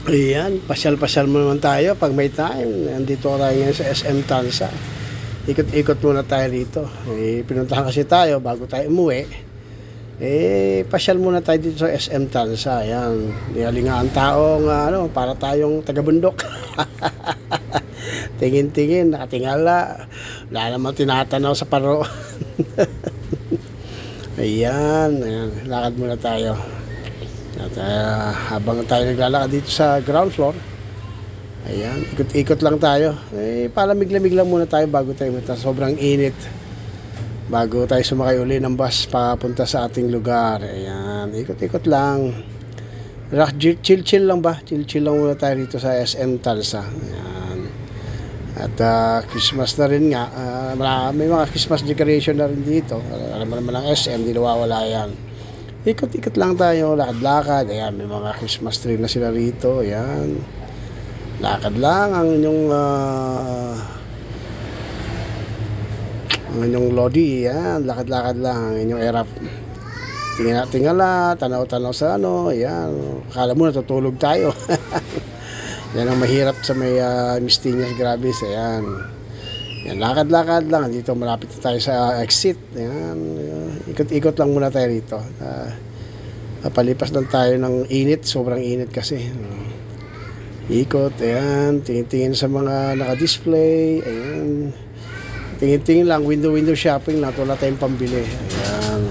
Ayan, pasyal-pasyal mo naman tayo pag may time. Nandito tayo ngayon sa SM Tansa. Ikot-ikot muna tayo rito. Pinuntahan kasi tayo bago tayo umuwi. Pasyal muna tayo dito sa SM Tansa. Ayan, niyaling nga ang taong para tayong taga-bundok. Tingin-tingin, nakatingala. Wala naman tinatanaw sa paro. Ayan, lakad muna tayo. At habang tayo naglalakad dito sa ground floor, ayan, ikot-ikot lang tayo. Palamig-lamig lang muna tayo bago tayo sobrang init. Bago tayo sumakay uli ng bus papunta sa ating lugar. Ayan, ikot-ikot lang. Chill-chill lang ba? Chill-chill lang muna tayo dito sa SM Tansa. Ayan. At Christmas na rin nga. May mga Christmas decoration na rin dito. Alam mo naman ang SM, di nawawala yan. Ikot-ikot lang tayo, lakad-lakad. Ayan, may mga Christmas tree na sila rito. Ayan. Lakad lang ang inyong lodi. Ayan, lakad-lakad lang ang inyong erap. Tingala, tanaw-tanaw sa ayan. Akala mo natutulog tayo. Yan ang mahirap sa may Mistiñas Gravis. Ayan. Yan, lakad-lakad lang. Dito malapit na tayo sa exit. Ayan. Ikot-ikot lang muna tayo rito. Palipas lang tayo ng init. Sobrang init kasi. Ikot. Ayan. Tingin-tingin sa mga naka-display. Ayan. Tingin-tingin lang. Window shopping lang. Wala tayong pambili. Ayan.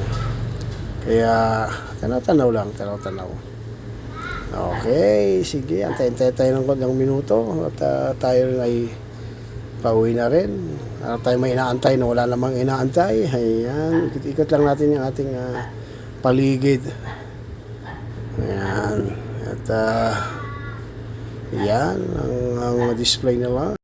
Kaya tanaw-tanaw lang. Tanaw-tanaw. Okay. Sige. Antayin tayo ng kanyang minuto. At tayo ay pauwi na rin. Tayo may inaantay na wala namang inaantay. Ayan, ikot-ikot lang natin yung ating paligid. Ayan. At yan ang display nila.